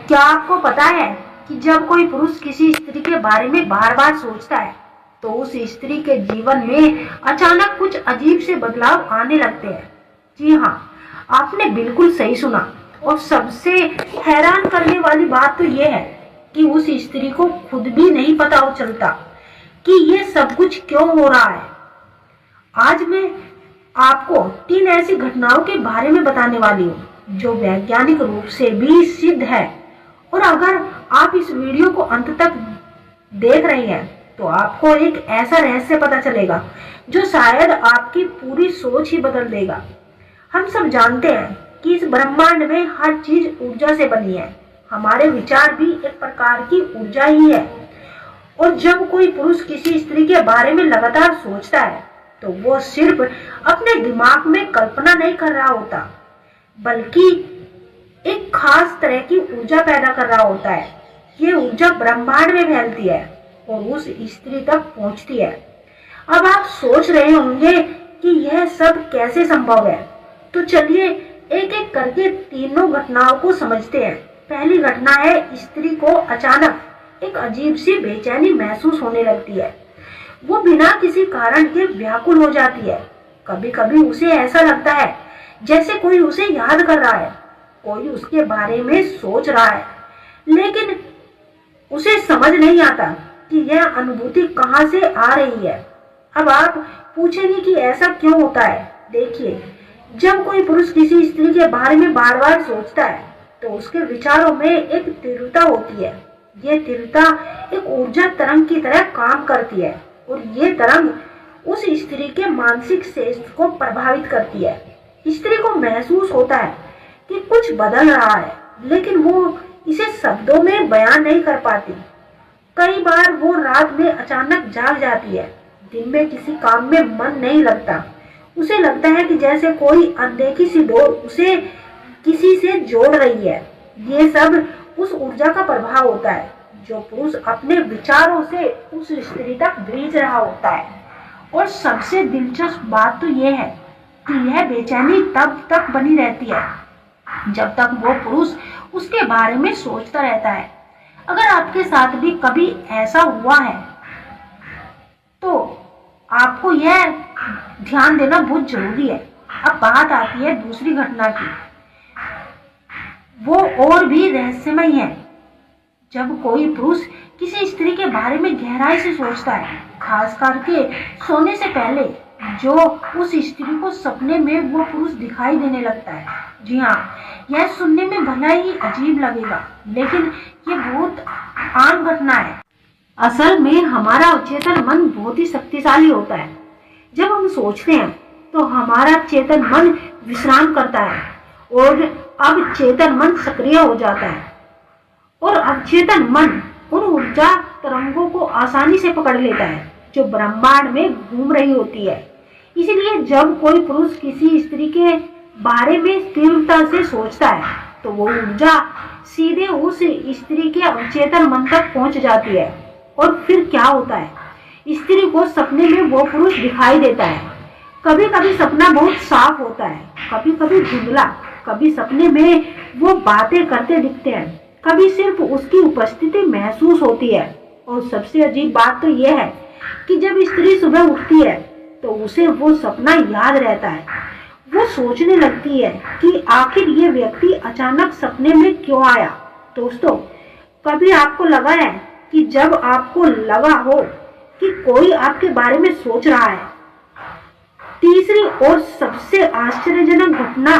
क्या आपको पता है कि जब कोई पुरुष किसी स्त्री के बारे में बार बार सोचता है तो उस स्त्री के जीवन में अचानक कुछ अजीब से बदलाव आने लगते हैं। जी हाँ, आपने बिल्कुल सही सुना। और सबसे हैरान करने वाली बात तो यह है कि उस स्त्री को खुद भी नहीं पता चलता कि ये सब कुछ क्यों हो रहा है। आज मैं आपको 3 ऐसी घटनाओं के बारे में बताने वाली हूँ जो वैज्ञानिक रूप से भी सिद्ध है। और अगर आप इस वीडियो को अंत तक देख रहे हैं तो आपको एक ऐसा रहस्य पता चलेगा जो शायद आपकी पूरी सोच ही बदल देगा। हम सब जानते हैं कि इस ब्रह्मांड में हर चीज ऊर्जा से बनी है। हमारे विचार भी एक प्रकार की ऊर्जा ही है। और जब कोई पुरुष किसी स्त्री के बारे में लगातार सोचता है तो वो सिर्फ अपने दिमाग में कल्पना नहीं कर रहा होता, बल्कि एक खास तरह की ऊर्जा पैदा कर रहा होता है। ये ऊर्जा ब्रह्मांड में फैलती है और उस स्त्री तक पहुंचती है। अब आप सोच रहे होंगे कि यह सब कैसे संभव है, तो चलिए एक एक करके तीनों घटनाओं को समझते हैं। पहली घटना है, स्त्री को अचानक एक अजीब सी बेचैनी महसूस होने लगती है। वो बिना किसी कारण के व्याकुल हो जाती है। कभी कभी उसे ऐसा लगता है जैसे कोई उसे याद कर रहा है, कोई उसके बारे में सोच रहा है, लेकिन उसे समझ नहीं आता कि यह अनुभूति कहाँ से आ रही है। अब आप पूछेंगे कि ऐसा क्यों होता है। देखिए, जब कोई पुरुष किसी स्त्री के बारे में बार बार सोचता है तो उसके विचारों में एक तीव्रता होती है। ये तीव्रता एक ऊर्जा तरंग की तरह काम करती है और ये तरंग उस स्त्री के मानसिक स्वास्थ्य को प्रभावित करती है। स्त्री को महसूस होता है कि कुछ बदल रहा है, लेकिन वो इसे शब्दों में बयान नहीं कर पाती। कई बार वो रात में अचानक जाग जाती है, दिन में किसी काम में मन नहीं लगता। उसे लगता है कि जैसे कोई अनदेखी सी डोर उसे किसी से जोड़ रही है। ये सब उस ऊर्जा का प्रभाव होता है जो पुरुष अपने विचारों से उस स्त्री तक भेज रहा होता है। और सबसे दिलचस्प बात तो यह है कि यह बेचैनी तब तक बनी रहती है जब तक वो पुरुष उसके बारे में सोचता रहता है। अगर आपके साथ भी कभी ऐसा हुआ है तो आपको यह ध्यान देना बहुत जरूरी है। अब बात आती है दूसरी घटना की। वो और भी रहस्यमय है। जब कोई पुरुष किसी स्त्री के बारे में गहराई से सोचता है, खास करके सोने से पहले, जो उस स्त्री को सपने में वो पुरुष दिखाई देने लगता है। जी हाँ, यह सुनने में भला ही अजीब लगेगा, लेकिन ये बहुत आम घटना है। असल में हमारा अचेतन मन बहुत ही शक्तिशाली होता है। जब हम सोचते हैं तो हमारा चेतन मन विश्राम करता है और अब चेतन मन सक्रिय हो जाता है और अवचेतन मन उन ऊर्जा तरंगों को आसानी से पकड़ लेता है जो ब्रह्मांड में घूम रही होती है। इसलिए जब कोई पुरुष किसी स्त्री के बारे में तीव्रता से सोचता है तो वो ऊर्जा सीधे उस स्त्री के अवचेतन मन तक पहुंच जाती है। और फिर क्या होता है, स्त्री को सपने में वो पुरुष दिखाई देता है। कभी कभी सपना बहुत साफ होता है, कभी कभी धुंधला, कभी सपने में वो बातें करते दिखते हैं, कभी सिर्फ उसकी उपस्थिति महसूस होती है। और सबसे अजीब बात तो यह है कि जब स्त्री सुबह उठती है तो उसे वो सपना याद रहता है। वो सोचने लगती है कि आखिर ये व्यक्ति अचानक सपने में क्यों आया। दोस्तों, कभी आपको लगा है कि जब आपको लगा हो कि कोई आपके बारे में सोच रहा है। तीसरी और सबसे आश्चर्यजनक घटना,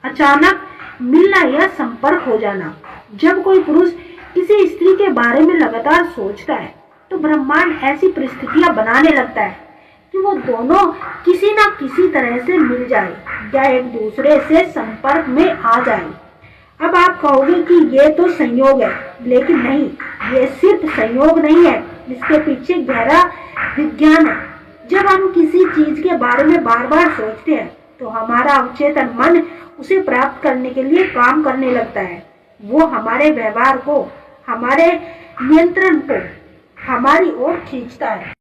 अचानक मिलना या संपर्क हो जाना। जब कोई पुरुष किसी स्त्री के बारे में लगातार सोचता है तो ब्रह्मांड ऐसी परिस्थितियां बनाने लगता है कि वो दोनों किसी न किसी तरह से मिल जाए या एक दूसरे से संपर्क में आ जाए। अब आप कहोगे कि ये तो संयोग है, लेकिन नहीं, ये सिर्फ संयोग नहीं है, इसके पीछे गहरा विज्ञान है। जब हम किसी चीज के बारे में बार बार सोचते हैं तो हमारा अवचेतन मन उसे प्राप्त करने के लिए काम करने लगता है। वो हमारे व्यवहार को, हमारे नियंत्रण को हमारी ओर खींचता है।